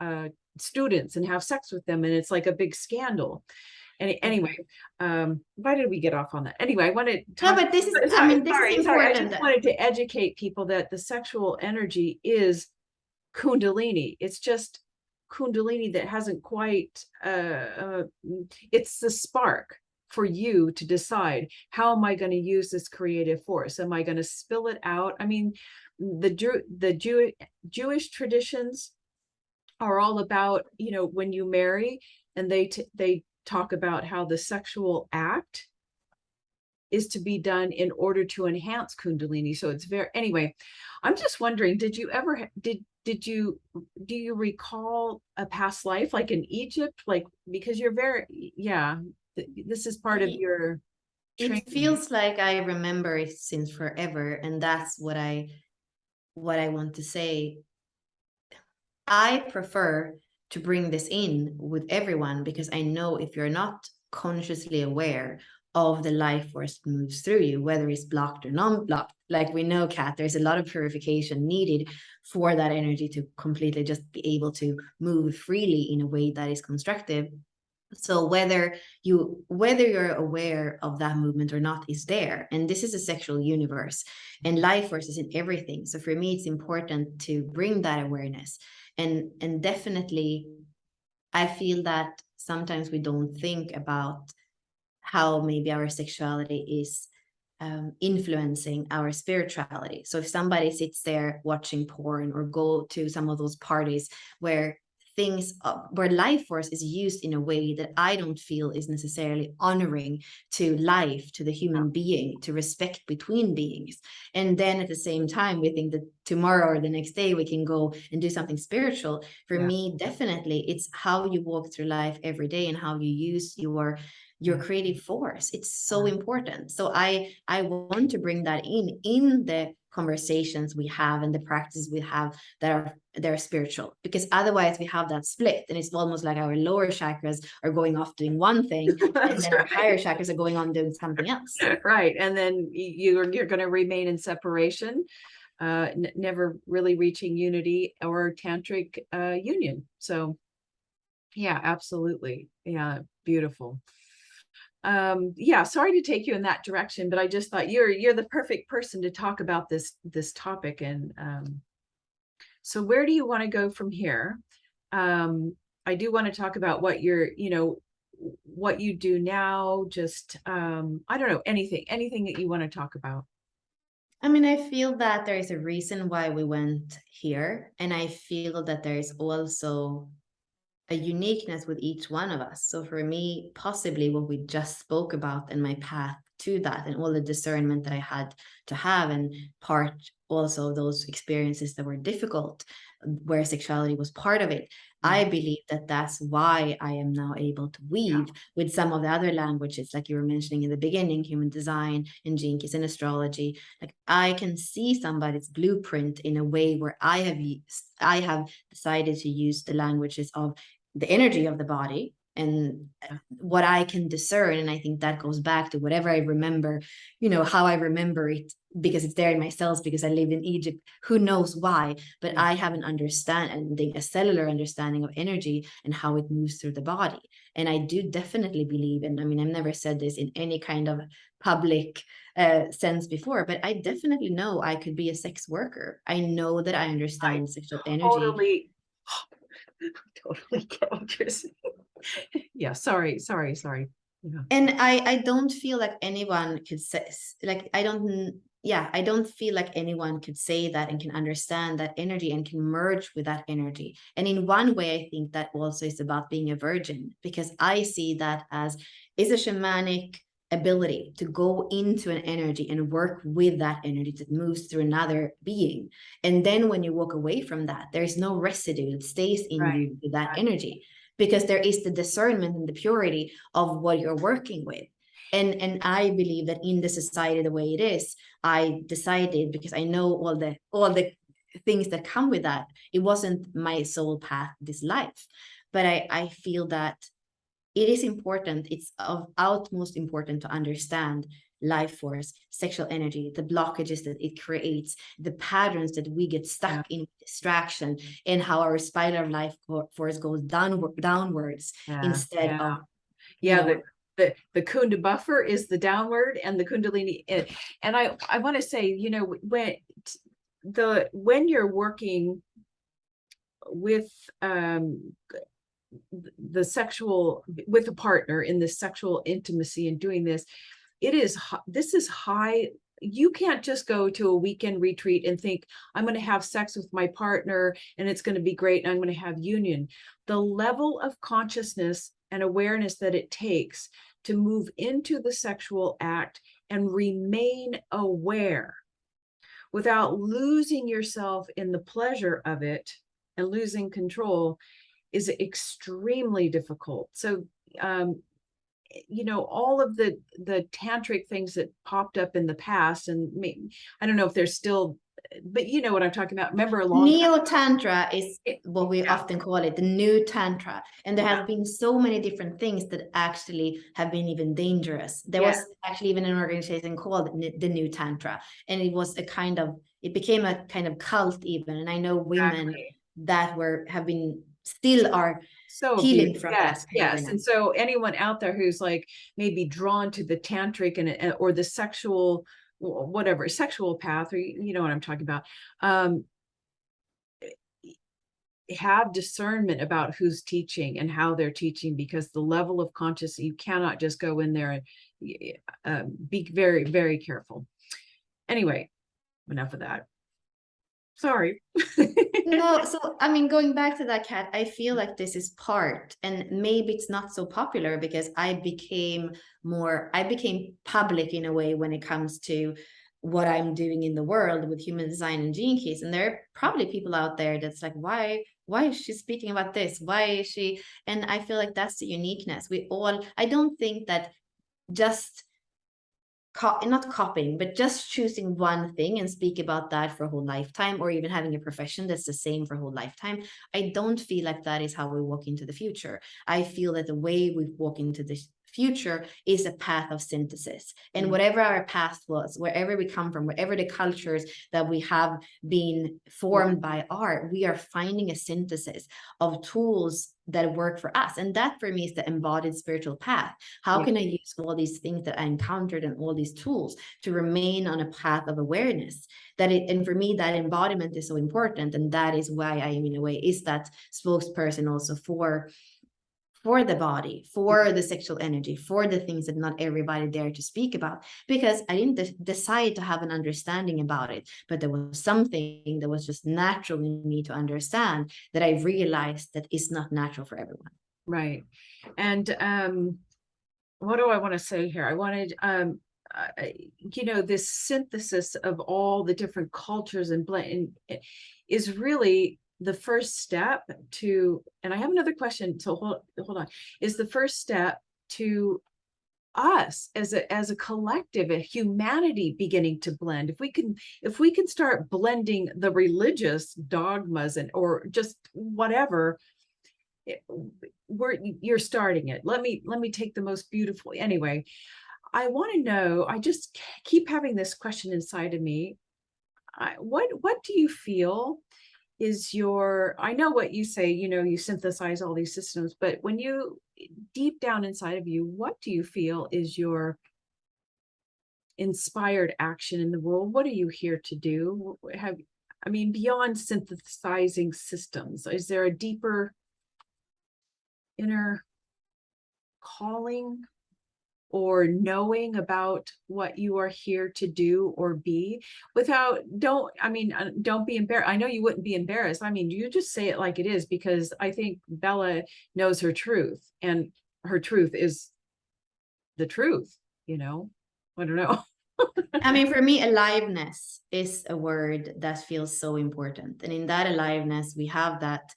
students and have sex with them, and it's like a big scandal. And anyway, why did we get off on that? Anyway, I wanted to talk. No, but this is important. I just wanted to educate people that the sexual energy is Kundalini. It's just Kundalini that hasn't quite, it's the spark for you to decide, how am I going to use this creative force? Am I going to spill it out? I mean, the Jewish traditions are all about, when you marry, and they talk about how the sexual act is to be done in order to enhance Kundalini. So it's very, anyway, I'm just wondering, did you ever, do you recall a past life like in Egypt? Like, because you're very, yeah, this is part of your training. It feels like I remember it since forever, and that's what I want to say. I prefer to bring this in with everyone because I know if you're not consciously aware of the life force that moves through you, whether it's blocked or non-blocked, like we know, Kat, there's a lot of purification needed for that energy to completely just be able to move freely in a way that is constructive. So whether you're aware of that movement or not is there, and this is a sexual universe, and life force is in everything. So for me, it's important to bring that awareness, and definitely, I feel that sometimes we don't think about how maybe our sexuality is influencing our spirituality. So if somebody sits there watching porn or go to some of those parties where where life force is used in a way that I don't feel is necessarily honoring to life, to the human being, to respect between beings. And then at the same time, we think that tomorrow or the next day we can go and do something spiritual. For me, definitely, it's how you walk through life every day and how you use your creative force. It's so important. So I want to bring that in the conversations we have and the practices we have that are spiritual, because otherwise we have that split and it's almost like our lower chakras are going off doing one thing and then our higher chakras are going on doing something else. Right. And then you're going to remain in separation, never really reaching unity or tantric union. So yeah, absolutely. Yeah, beautiful. Yeah, sorry to take you in that direction, but I just thought you're the perfect person to talk about this topic. And so where do you want to go from here? I do want to talk about what what you do now. Just I don't know, anything that you want to talk about. I mean, I feel that there is a reason why we went here, and I feel that there is also a uniqueness with each one of us. So for me, possibly what we just spoke about and my path to that and all the discernment that I had to have, and part also those experiences that were difficult, where sexuality was part of it. I believe that that's why I am now able to weave with some of the other languages, like you were mentioning in the beginning, human design and Gene Keys and astrology. Like I can see somebody's blueprint in a way where I have decided to use the languages of the energy of the body and what I can discern. And I think that goes back to whatever I remember, how I remember it, because it's there in my cells, because I lived in Egypt, who knows why, but I have an understanding, a cellular understanding of energy and how it moves through the body. And I do definitely believe, and I mean, I've never said this in any kind of public sense before, but I definitely know I could be a sex worker. I know that I understand sexual energy. Totally get what you're saying. Yeah, sorry. Yeah. And I don't feel like anyone could say, like, I don't feel like anyone could say that and can understand that energy and can merge with that energy. And in one way, I think that also is about being a virgin, because I see that as is a shamanic ability to go into an energy and work with that energy that moves through another being. And then when you walk away from that, there's no residue that stays in you with that energy, because there is the discernment and the purity of what you're working with. And I believe that in the society the way it is, I decided, because I know all the things that come with that, it wasn't my soul path this life, but I feel that it is important, it's of utmost important to understand life force, sexual energy, the blockages that it creates, the patterns that we get stuck in, distraction, and how our spiral life force goes downwards instead of the Kunda buffer is the downward, and the Kundalini. And I want to say, when you're working with the sexual, with a partner in the sexual intimacy and doing this, this is high. You can't just go to a weekend retreat and think, I'm going to have sex with my partner and it's going to be great and I'm going to have union. The level of consciousness and awareness that it takes to move into the sexual act and remain aware without losing yourself in the pleasure of it and losing control is extremely difficult. So, all of the tantric things that popped up in the past, and I don't know if they're still, but you know what I'm talking about. Remember, a long Neo Tantra is what we Yeah. often call it, the new Tantra. And there Yeah. have been so many different things that actually have been even dangerous. There Yeah. was actually even an organization called the New Tantra. And it became a kind of cult even. And I know women Exactly. that still are So healing beautiful. from Yes, that yes. paradigm. And so anyone out there who's like maybe drawn to the tantric or the sexual, whatever, sexual path, or you know what I'm talking about, have discernment about who's teaching and how they're teaching, because the level of consciousness, you cannot just go in there and be very, very careful. Anyway, enough of that. Sorry. No, so I mean, going back to that, Kat, I feel like this is part, and maybe it's not so popular because I became public in a way when it comes to what I'm doing in the world with human design and gene keys. And there are probably people out there that's like, why is she speaking about this? Why is she? And I feel like that's the uniqueness. I don't think that just not copying, but just choosing one thing and speak about that for a whole lifetime, or even having a profession that's the same for a whole lifetime. I don't feel like that is how we walk into the future. I feel that the way we walk into the future is a path of synthesis. And whatever our past was, wherever we come from, wherever the cultures that we have been formed by are, we are finding a synthesis of tools that work for us. And that for me is the embodied spiritual path. How can I use all these things that I encountered and all these tools to remain on a path of awareness? And for me, that embodiment is so important. And that is why I am, in a way, is that spokesperson also for the body, for the sexual energy, for the things that not everybody dare to speak about, because I didn't decide to have an understanding about it, but there was something that was just natural in me to understand that I realized that is not natural for everyone. Right. And what do I want to say here? I wanted this synthesis of all the different cultures and blend is really the first step to, and I have another question, so hold on, is the first step to us as a collective, a humanity beginning to blend. If we can start blending the religious dogmas or just whatever, you're starting it. Let me take the most beautiful. Anyway, I want to know, I just keep having this question inside of me. What do you feel is I know what you say, you synthesize all these systems, but when you deep down inside of you, what do you feel is your inspired action in the world? What are you here to do? Beyond synthesizing systems, is there a deeper inner calling or knowing about what you are here to do or be? Don't be embarrassed. I know you wouldn't be embarrassed. You just say it like it is, because I think Bella knows her truth, and her truth is the truth. I don't know. For me, aliveness is a word that feels so important. And in that aliveness, we have that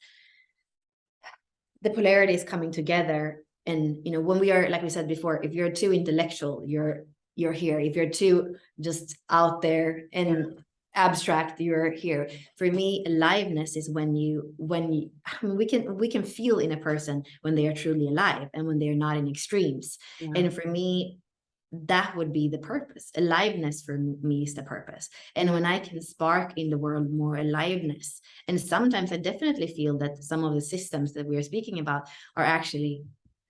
the polarities coming together. And, when we are, like we said before, if you're too intellectual, you're here. If you're too just out there and abstract, you're here. For me, aliveness is when we can feel in a person when they are truly alive and when they're not in extremes. And for me, that would be the purpose. Aliveness for me is the purpose. And when I can spark in the world more aliveness, and sometimes I definitely feel that some of the systems that we're speaking about are actually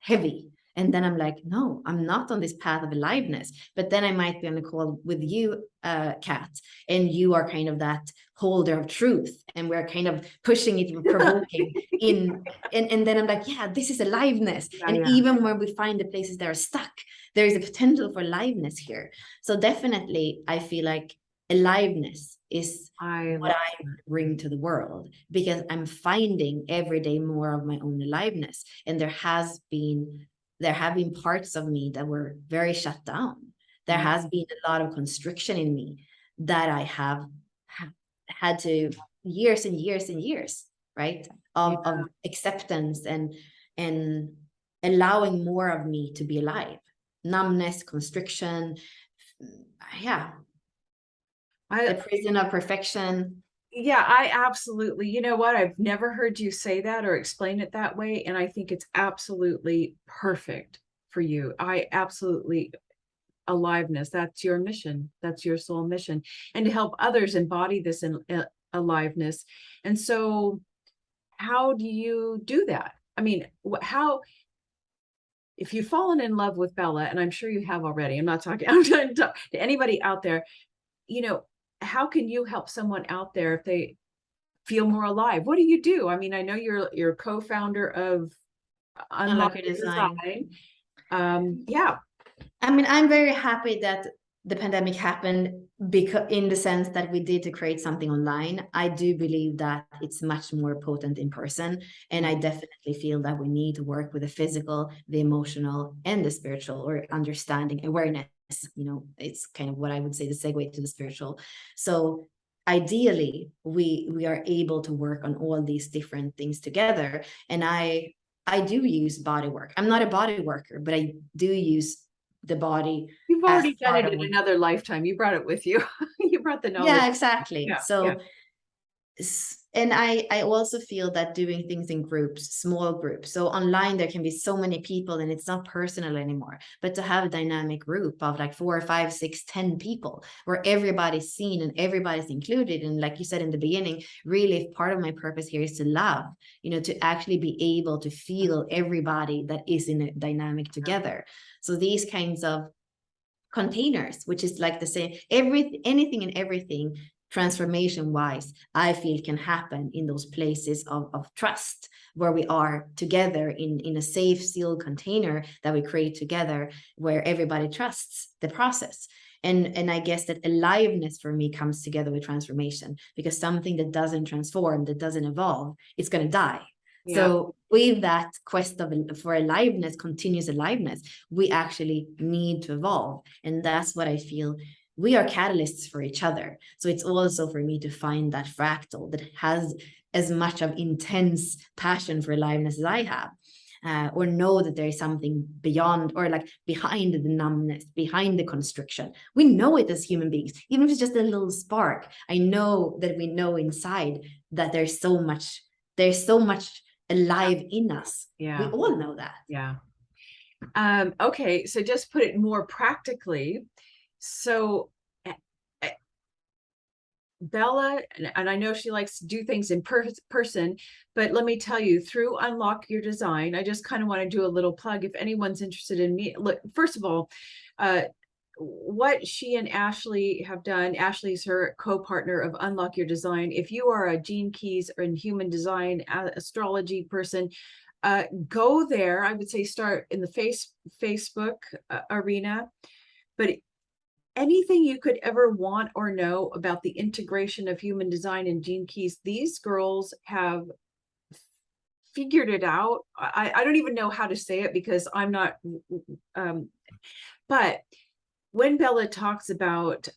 heavy. And then I'm like, no, I'm not on this path of aliveness. But then I might be on a call with you, Kat, and you are kind of that holder of truth. And we're kind of pushing it, provoking in. And then I'm like, yeah, this is aliveness. And even when we find the places that are stuck, there is a potential for aliveness here. So definitely, I feel like aliveness is what I bring to the world, because I'm finding every day more of my own aliveness. And there have been parts of me that were very shut down. There Yeah. has been a lot of constriction in me that I have had to years and years and years, right? Of acceptance and allowing more of me to be alive. Numbness, constriction, yeah. The prison of perfection. Yeah, I absolutely, you know what? I've never heard you say that or explain it that way. And I think it's absolutely perfect for you. I absolutely, aliveness, that's your mission. That's your soul mission. And to help others embody this in aliveness. And so how do you do that? I mean, how, if you've fallen in love with Bella, and I'm sure you have already, I'm not talking, I'm talking to anybody out there, you know, how can you help someone out there if they feel more alive? What do you do? I mean, I know you're co-founder of Unlock Your Design. Yeah. I mean, I'm very happy that the pandemic happened, because in the sense that we did to create something online. I do believe that it's much more potent in person. And I definitely feel that we need to work with the physical, the emotional, and the spiritual, or understanding, awareness. You know, it's kind of what I would say the segue to the spiritual. So ideally, we are able to work on all these different things together. And I do use body work. I'm not a body worker, but I do use the body. You've already done it in another lifetime. You brought it with you. You brought the knowledge. Yeah, exactly. Yeah, so and I also feel that doing things in groups, small groups. So online there can be so many people and it's not personal anymore. But to have a dynamic group of like 4, 5, 6, 10 people where everybody's seen and everybody's included. And like you said in the beginning, really, if part of my purpose here is to love, you know, to actually be able to feel everybody that is in a dynamic together. So these kinds of containers, which is like the same, anything and everything transformation wise, I feel can happen in those places of trust, where we are together in a safe, sealed container that we create together, where everybody trusts the process. And I guess that aliveness for me comes together with transformation, because something that doesn't transform, that doesn't evolve, it's going to die. Yeah. So with that quest for aliveness, continuous aliveness, we actually need to evolve. And that's what I feel. We are catalysts for each other. So it's also for me to find that fractal that has as much of intense passion for aliveness as I have. Or know that there is something beyond, or like behind the numbness, behind the constriction. We know it as human beings, even if it's just a little spark. I know that we know inside that there's so much alive in us. Yeah. We all know that. Yeah. Okay. So just put it more practically. So Bella, and I know she likes to do things in person, but let me tell you, through Unlock Your Design, I just kind of want to do a little plug. If anyone's interested in me, look, first of all, what she and Ashley have done, Ashley's her co-partner of Unlock Your Design. If you are a Gene Keys or in human design astrology person, go there. I would say start in the Facebook arena, but anything you could ever want or know about the integration of human design and Gene Keys, these girls have figured it out. I don't even know how to say it because I'm not, but when Bella talks about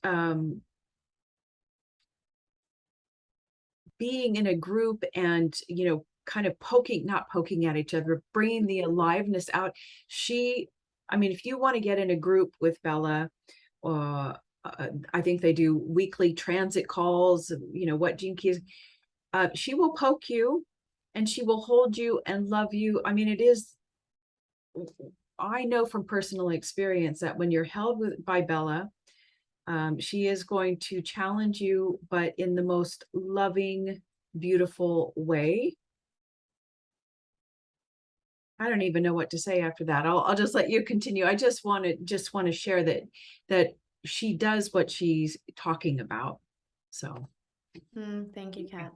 being in a group and, you know, kind of not poking at each other, bringing the aliveness out, I mean, if you want to get in a group with Bella, I think they do weekly transit calls, you know, what Gene Keys, she will poke you and she will hold you and love you. I mean, I know from personal experience that when you're held by Bella, she is going to challenge you, but in the most loving, beautiful way. I don't even know what to say after that. I'll just let you continue. I just want to share that she does what she's talking about. So thank you, Kat.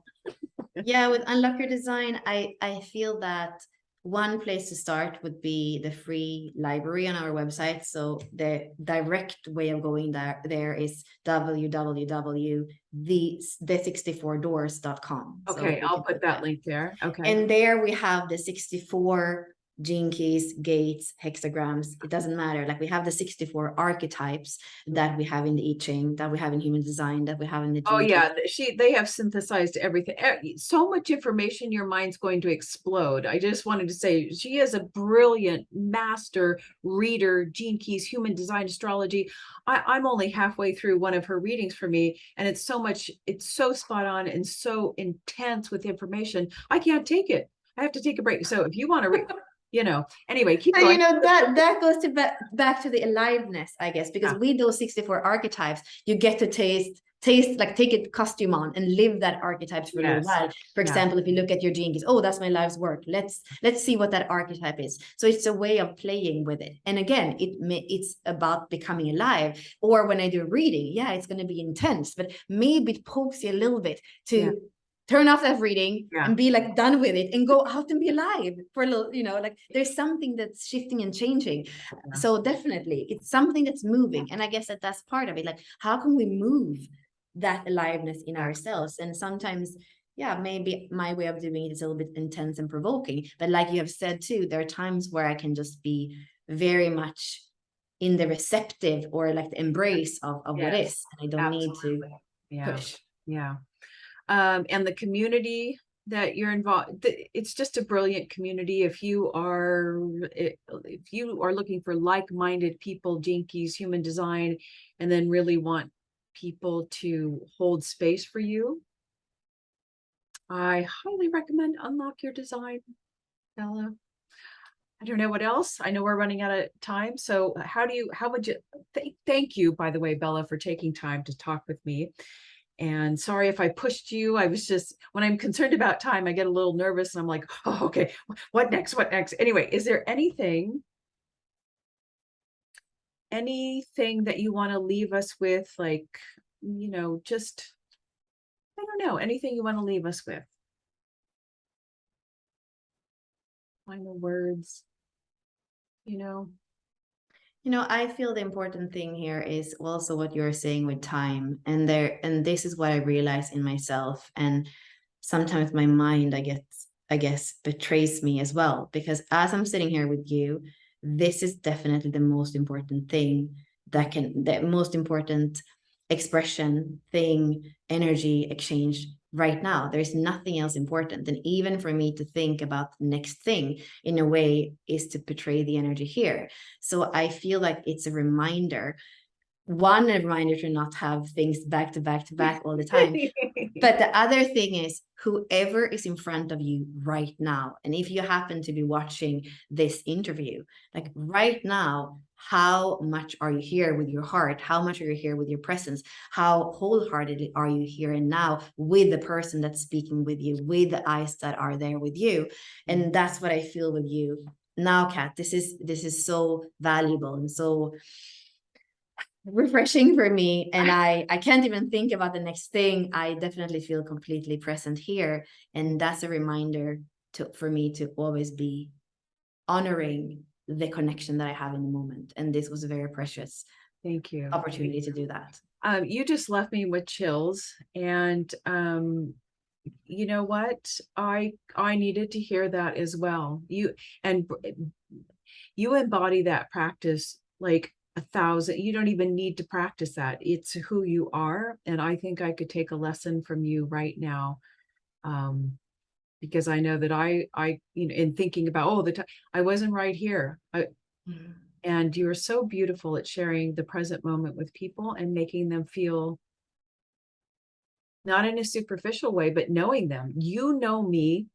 Yeah, with Unlock Your Design, I feel that one place to start would be the free library on our website. So the direct way of going there is www.the64doors.com. Okay, so I'll put that link there. Okay. And there we have the 64 gene keys, gates, hexagrams, it doesn't matter. Like we have the 64 archetypes that we have in the I Ching, that we have in human design, that we have in the Oh gene yeah, keys. they have synthesized everything. So much information, your mind's going to explode. I just wanted to say she is a brilliant master reader, Gene Keys, human design astrology. I'm only halfway through one of her readings for me, and it's so spot on and so intense with information. I can't take it. I have to take a break. So if you want to read, anyway, keep So, going. that goes to back to the aliveness, I guess, because Yeah. with those 64 archetypes, you get to taste, like take a costume on and live that archetypes for a little Yes. while. For Yeah. example, if you look at your gene keys, oh, that's my life's work. Let's see what that archetype is. So it's a way of playing with it. And again, it's about becoming alive. Or when I do reading, yeah, it's going to be intense, but maybe it pokes you a little bit to turn off that reading and be like done with it and go out and be alive for a little, like there's something that's shifting and changing. So definitely it's something that's moving. And I guess that's part of it. Like, how can we move that aliveness in ourselves? And sometimes, maybe my way of doing it is a little bit intense and provoking. But like you have said too, there are times where I can just be very much in the receptive or like the embrace of what is. And I don't need to push. Yeah. And the community that you're involved, it's just a brilliant community. If you are looking for like-minded people, Gene Keys, human design, and then really want people to hold space for you, I highly recommend Unlock Your Design, Bella. I don't know what else. I know we're running out of time. So how would you, thank you, by the way, Bella, for taking time to talk with me. And sorry if I pushed you. I was just, when I'm concerned about time, I get a little nervous and I'm like, oh, okay, what next? What next? Anyway, is there anything that you want to leave us with? Like, just, I don't know, anything you want to leave us with? Final words, I feel the important thing here is also what you're saying with time. And this is what I realize in myself. And sometimes my mind, I guess, betrays me as well. Because as I'm sitting here with you, this is definitely the most important thing the most important expression, thing, energy exchange right now. There's nothing else important. And even for me to think about the next thing in a way is to portray the energy here. So I feel like it's a reminder to not have things back to back to back all the time. But the other thing is, whoever is in front of you right now, and if you happen to be watching this interview, like right now, how much are you here with your heart? How much are you here with your presence? How wholeheartedly are you here and now with the person that's speaking with you, with the eyes that are there with you? And that's what I feel with you now, Kat. This is so valuable and so refreshing for me, and I can't even think about the next thing. I definitely feel completely present here, and that's a reminder for me to always be honoring the connection that I have in the moment. And this was a very precious opportunity to do that. You just left me with chills, and you know what, I needed to hear that as well. You embody that practice like 1,000. You don't even need to practice that. It's who you are. And I think I could take a lesson from you right now. Because I know that I in thinking about, the time I wasn't right here. And you're so beautiful at sharing the present moment with people and making them feel, not in a superficial way, but knowing them. You know me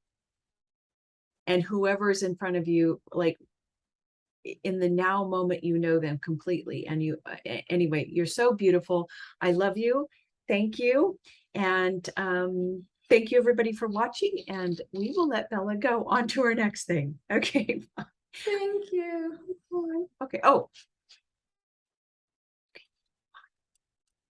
and whoever is in front of you, like in the now moment, you know them completely. And anyway, you're so beautiful. I love you. Thank you. And thank you everybody for watching, and we will let Bella go on to her next thing. Okay. Thank you. Okay. Oh,